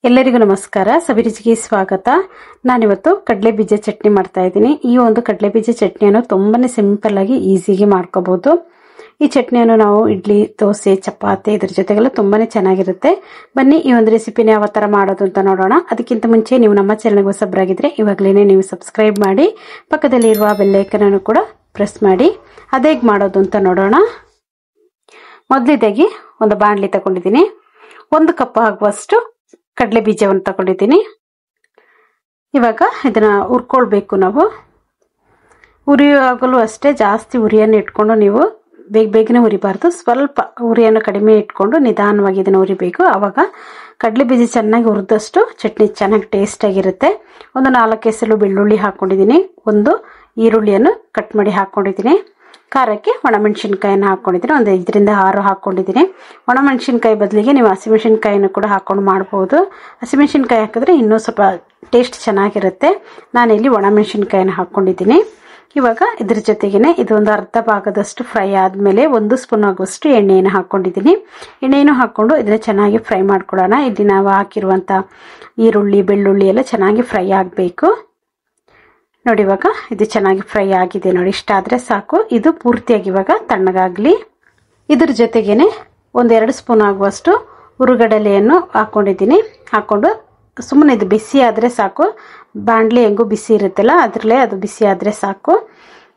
ಎಲ್ಲರಿಗೂ ನಮಸ್ಕಾರ. ಸವಿರುಚಿಗೆ ಸ್ವಾಗತ. ನಾನಿವತ್ತು ಕಡಲೆ ಬೀಜ ಚಟ್ನಿ ಮಾಡ್ತಾ ಇದ್ದೀನಿ. ಈ ಒಂದು ಕಡಲೆ ಬೀಜ ಚಟ್ನಿಯನ್ನು ತುಂಬಾನೇ ಸಿಂಪಲ್ ಆಗಿ ಈಸಿಯಾಗಿ ಮಾಡ್ಕೋಬಹುದು. ಈ ಚಟ್ನಿಯನ್ನು ನಾವು ಇಡ್ಲಿ, ದೋಸೆ, ಚಪಾತಿ ಇದ್ರ ಜೊತೆಗೆಲ್ಲ ತುಂಬಾನೇ ಚೆನ್ನಾಗಿರುತ್ತೆ. ಬನ್ನಿ ಈ ಒಂದು ರೆಸಿಪಿನ ಯಾವ ತರ ಮಾಡೋದು ಅಂತ ನೋಡೋಣ. ಅದಕ್ಕಿಂತ ಮುಂಚೆ ನೀವು ನಮ್ಮ ಚಾನೆಲ್ಗೆ ಹೊಸಬರಾಗಿದ್ರೆ ಇವಾಗಲೇ ನೀವು ಸಬ್ಸ್ಕ್ರೈಬ್ ಮಾಡಿ, ಪಕ್ಕದಲ್ಲಿ ಇರುವ ಬೆಲ್ ಐಕಾನ್ ಅನ್ನು ಕೂಡ ಪ್ರೆಸ್ ಮಾಡಿ. ಅದೇಗ್ ಮಾಡೋದು ಅಂತ ನೋಡೋಣ. ಮೊದಲಿದಾಗಿ ಒಂದು ಬಾಣಲಿ ತಗೊಂಡಿದ್ದೀನಿ. 1 ಕಪ್ ಆಗುವಷ್ಟು ಕಡಲೆ ಬೀಜವನ್ನು ತಗೊಂಡಿದ್ದೀನಿ. ಇವಾಗ ಇದನ್ನ ಹುರ್ಕೊಳ್ಬೇಕು. ನಾವು ಹುರಿಯಾಗಲು ಅಷ್ಟೇ ಜಾಸ್ತಿ ಉರಿಯನ್ನು ಇಟ್ಕೊಂಡು ನೀವು ಬೇಗನೆ ಹುರಿಬಾರ್ದು. ಸ್ವಲ್ಪ ಉರಿಯನ್ನು ಕಡಿಮೆ ಇಟ್ಕೊಂಡು ನಿಧಾನವಾಗಿ ಇದನ್ನ ಹುರಿಬೇಕು. ಆವಾಗ ಕಡಲೆ ಬೀಜ ಚೆನ್ನಾಗಿ ಹುರಿದಷ್ಟು ಚಟ್ನಿ ಚೆನ್ನಾಗಿ ಟೇಸ್ಟ್ ಆಗಿರುತ್ತೆ. ಒಂದು 4 ಎಸಳು ಬೆಳ್ಳುಳ್ಳಿ ಹಾಕೊಂಡಿದ್ದೀನಿ. ಒಂದು ಈರುಳ್ಳಿಯನ್ನು ಕಟ್ ಮಾಡಿ ಹಾಕೊಂಡಿದ್ದೀನಿ. ಖಾರಕ್ಕೆ ಒಣಮೆಣಸಿನಕಾಯಿನ ಹಾಕೊಂಡಿದ್ದೀನಿ. ಒಂದು 5 ರಿಂದ 6 ಹಾಕೊಂಡಿದ್ದೀನಿ. ಒಣಮೆಣಸಿನಕಾಯಿ ಬದಲಿಗೆ ನೀವು ಹಸಿಮೆಣಸಿನಕಾಯಿನ ಕೂಡ ಹಾಕೊಂಡು ಮಾಡಬಹುದು. ಹಸಿಮೆಣಸಿನಕಾಯಿ ಹಾಕಿದ್ರೆ ಇನ್ನೂ ಸ್ವಲ್ಪ ಟೇಸ್ಟ್ ಚೆನ್ನಾಗಿರುತ್ತೆ. ನಾನಿಲ್ಲಿ ಒಣಮೆಣಸಿನಕಾಯಿನ ಹಾಕೊಂಡಿದ್ದೀನಿ. ಇವಾಗ ಇದ್ರ ಜೊತೆಗೇನೆ ಇದೊಂದು ಅರ್ಧ ಭಾಗದಷ್ಟು ಫ್ರೈ ಆದ್ಮೇಲೆ 1 ಸ್ಪೂನ್ ಆಗುವಷ್ಟು ಎಣ್ಣೆಯನ್ನು ಹಾಕೊಂಡಿದ್ದೀನಿ. ಎಣ್ಣೆಯನ್ನು ಹಾಕೊಂಡು ಇದನ್ನ ಚೆನ್ನಾಗಿ ಫ್ರೈ ಮಾಡ್ಕೊಳ್ಳೋಣ. ಇಲ್ಲಿ ನಾವು ಹಾಕಿರುವಂತ ಈರುಳ್ಳಿ, ಬೆಳ್ಳುಳ್ಳಿ ಎಲ್ಲ ಚೆನ್ನಾಗಿ ಫ್ರೈ ಆಗಬೇಕು. ನೋಡಿ, ಇವಾಗ ಇದು ಚೆನ್ನಾಗಿ ಫ್ರೈ ಆಗಿದೆ. ನೋಡಿ, ಇಷ್ಟ ಆದ್ರೆ ಸಾಕು. ಇದು ಪೂರ್ತಿಯಾಗಿ ಇವಾಗ ತಣ್ಣಗಾಗ್ಲಿ. ಇದ್ರ ಜೊತೆಗೇನೆ 1-2 ಸ್ಪೂನ್ ಆಗುವಷ್ಟು ಹುರುಗಡಲೆಯನ್ನು ಹಾಕೊಂಡಿದ್ದೀನಿ. ಹಾಕೊಂಡು ಸುಮ್ಮನೆ ಇದು ಬಿಸಿ ಆದ್ರೆ ಸಾಕು. ಬಾಂಡ್ಲಿ ಹೆಂಗೂ ಬಿಸಿ ಇರುತ್ತಲ್ಲ, ಅದ್ರಲ್ಲೇ ಅದು ಬಿಸಿ ಆದ್ರೆ ಸಾಕು.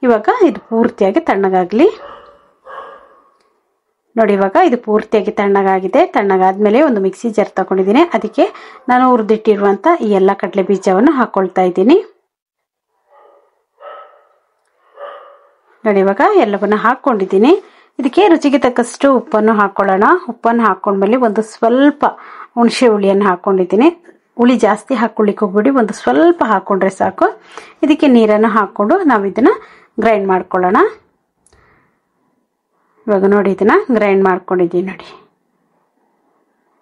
ಇವಾಗ ಇದು ಪೂರ್ತಿಯಾಗಿ ತಣ್ಣಗಾಗ್ಲಿ. ನೋಡಿ, ಇವಾಗ ಇದು ಪೂರ್ತಿಯಾಗಿ ತಣ್ಣಗಾಗಿದೆ. ತಣ್ಣಗಾದ್ಮೇಲೆ ಒಂದು ಮಿಕ್ಸಿ ಜಾರ್ ತಗೊಂಡಿದ್ದೀನಿ. ಅದಕ್ಕೆ ನಾನು ಹುರಿದಿಟ್ಟಿರುವಂತ ಈ ಎಲ್ಲ ಕಡಲೆ ಬೀಜವನ್ನು ಹಾಕೊಳ್ತಾ ಇದ್ದೀನಿ. ನೋಡಿ, ಇವಾಗ ಎಲ್ಲವನ್ನ ಹಾಕೊಂಡಿದ್ದೀನಿ. ಇದಕ್ಕೆ ರುಚಿಗೆ ತಕ್ಕಷ್ಟು ಉಪ್ಪನ್ನು ಹಾಕೊಳ್ಳೋಣ. ಉಪ್ಪನ್ನು ಹಾಕೊಂಡ್ಮೇಲೆ ಒಂದು ಸ್ವಲ್ಪ ಹುಣಸೆ ಹುಳಿಯನ್ನು ಹಾಕೊಂಡಿದ್ದೀನಿ. ಹುಳಿ ಜಾಸ್ತಿ ಹಾಕೊಳ್ಳಿಕ್ಕೆ ಹೋಗ್ಬಿಡಿ, ಒಂದು ಸ್ವಲ್ಪ ಹಾಕೊಂಡ್ರೆ ಸಾಕು. ಇದಕ್ಕೆ ನೀರನ್ನು ಹಾಕೊಂಡು ನಾವು ಇದನ್ನ ಗ್ರೈಂಡ್ ಮಾಡ್ಕೊಳ್ಳೋಣ. ಇವಾಗ ನೋಡಿ, ಇದನ್ನ ಗ್ರೈಂಡ್ ಮಾಡ್ಕೊಂಡಿದ್ದೀನಿ. ನೋಡಿ,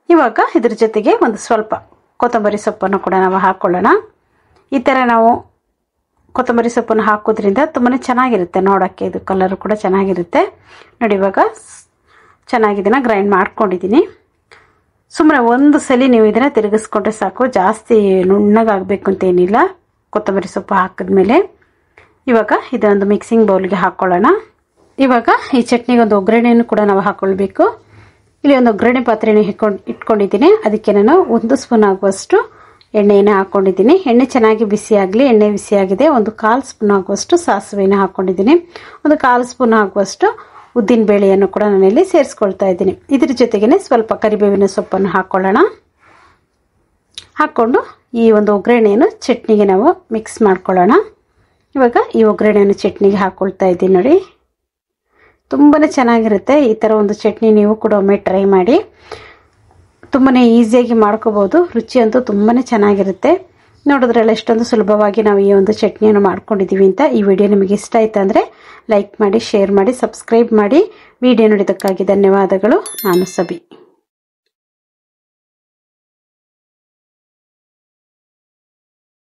ಇವಾಗ ಇದ್ರ ಜೊತೆಗೆ ಒಂದು ಸ್ವಲ್ಪ ಕೊತ್ತಂಬರಿ ಸೊಪ್ಪನ್ನು ಕೂಡ ನಾವು ಹಾಕೊಳ್ಳೋಣ. ಈ ತರ ನಾವು ಕೊತ್ತಂಬರಿ ಸೊಪ್ಪನ್ನು ಹಾಕೋದ್ರಿಂದ ತುಂಬಾನೇ ಚೆನ್ನಾಗಿರುತ್ತೆ. ನೋಡಕ್ಕೆ ಇದು ಕಲರ್ ಕೂಡ ಚೆನ್ನಾಗಿರುತ್ತೆ. ನೋಡಿ, ಇವಾಗ ಚೆನ್ನಾಗಿ ಇದನ್ನ ಗ್ರೈಂಡ್ ಮಾಡ್ಕೊಂಡಿದ್ದೀನಿ. ಸುಮ್ಮನೆ ಒಂದು ಸಲ ನೀವು ಇದನ್ನ ತಿರುಗಿಸ್ಕೊಂಡ್ರೆ ಸಾಕು. ಜಾಸ್ತಿ ನುಣ್ಣಗಾಗಬೇಕು ಅಂತ ಏನಿಲ್ಲ. ಕೊತ್ತಂಬರಿ ಸೊಪ್ಪು ಹಾಕಿದ್ಮೇಲೆ ಇವಾಗ ಇದೊಂದು ಮಿಕ್ಸಿಂಗ್ ಬೌಲ್ಗೆ ಹಾಕೊಳ್ಳೋಣ. ಇವಾಗ ಈ ಚಟ್ನಿಗೆ ಒಂದು ಒಗ್ಗರಣೆಯನ್ನು ಕೂಡ ನಾವು ಹಾಕೊಳ್ಬೇಕು. ಇಲ್ಲಿ ಒಂದು ಒಗ್ಗರಣೆ ಪಾತ್ರೆಯನ್ನು ಇಟ್ಕೊಂಡಿದ್ದೀನಿ. ಅದಕ್ಕೆ ನಾನು 1 ಸ್ಪೂನ್ ಆಗುವಷ್ಟು ಎಣ್ಣೆಯನ್ನು ಹಾಕೊಂಡಿದ್ದೀನಿ. ಎಣ್ಣೆ ಚೆನ್ನಾಗಿ ಬಿಸಿ ಆಗಲಿ. ಎಣ್ಣೆ ಬಿಸಿ ಆಗಿದೆ. ಒಂದು 1/4 ಸ್ಪೂನ್ ಆಗುವಷ್ಟು ಸಾಸಿವೆಯನ್ನು ಹಾಕೊಂಡಿದ್ದೀನಿ. ಒಂದು 1/4 ಸ್ಪೂನ್ ಆಗುವಷ್ಟು ಉದ್ದಿನ ಬೇಳೆಯನ್ನು ಕೂಡ ನಾನಿಲ್ಲಿ ಸೇರಿಸ್ಕೊಳ್ತಾ ಇದ್ದೀನಿ. ಇದ್ರ ಜೊತೆಗೇನೆ ಸ್ವಲ್ಪ ಕರಿಬೇವಿನ ಸೊಪ್ಪನ್ನು ಹಾಕೊಳ್ಳೋಣ. ಹಾಕೊಂಡು ಈ ಒಂದು ಒಗ್ಗರಣೆಯನ್ನು ಚಟ್ನಿಗೆ ನಾವು ಮಿಕ್ಸ್ ಮಾಡ್ಕೊಳ್ಳೋಣ. ಇವಾಗ ಈ ಒಗ್ಗರಣೆಯನ್ನು ಚಟ್ನಿಗೆ ಹಾಕೊಳ್ತಾ ಇದ್ದೀನಿ. ನೋಡಿ, ತುಂಬಾನೇ ಚೆನ್ನಾಗಿರುತ್ತೆ. ಈ ತರ ಒಂದು ಚಟ್ನಿ ನೀವು ಕೂಡ ಒಮ್ಮೆ ಟ್ರೈ ಮಾಡಿ. ತುಂಬಾನೇ ಈಸಿಯಾಗಿ ಮಾಡ್ಕೋಬಹುದು. ರುಚಿ ಅಂತೂ ತುಂಬಾನೇ ಚೆನ್ನಾಗಿರುತ್ತೆ. ನೋಡಿದ್ರಲ್ಲ ಎಷ್ಟೊಂದು ಸುಲಭವಾಗಿ ನಾವು ಈ ಒಂದು ಚಟ್ನಿಯನ್ನು ಮಾಡ್ಕೊಂಡಿದೀವಿ ಅಂತ. ಈ ವಿಡಿಯೋ ನಿಮಗೆ ಇಷ್ಟ ಆಯ್ತು ಅಂದ್ರೆ ಲೈಕ್ ಮಾಡಿ, ಶೇರ್ ಮಾಡಿ, ಸಬ್ಸ್ಕ್ರೈಬ್ ಮಾಡಿ. ವಿಡಿಯೋ ನೋಡಿದ್ದಕ್ಕಾಗಿ ಧನ್ಯವಾದಗಳು. ನಾನು ಸಬಿ.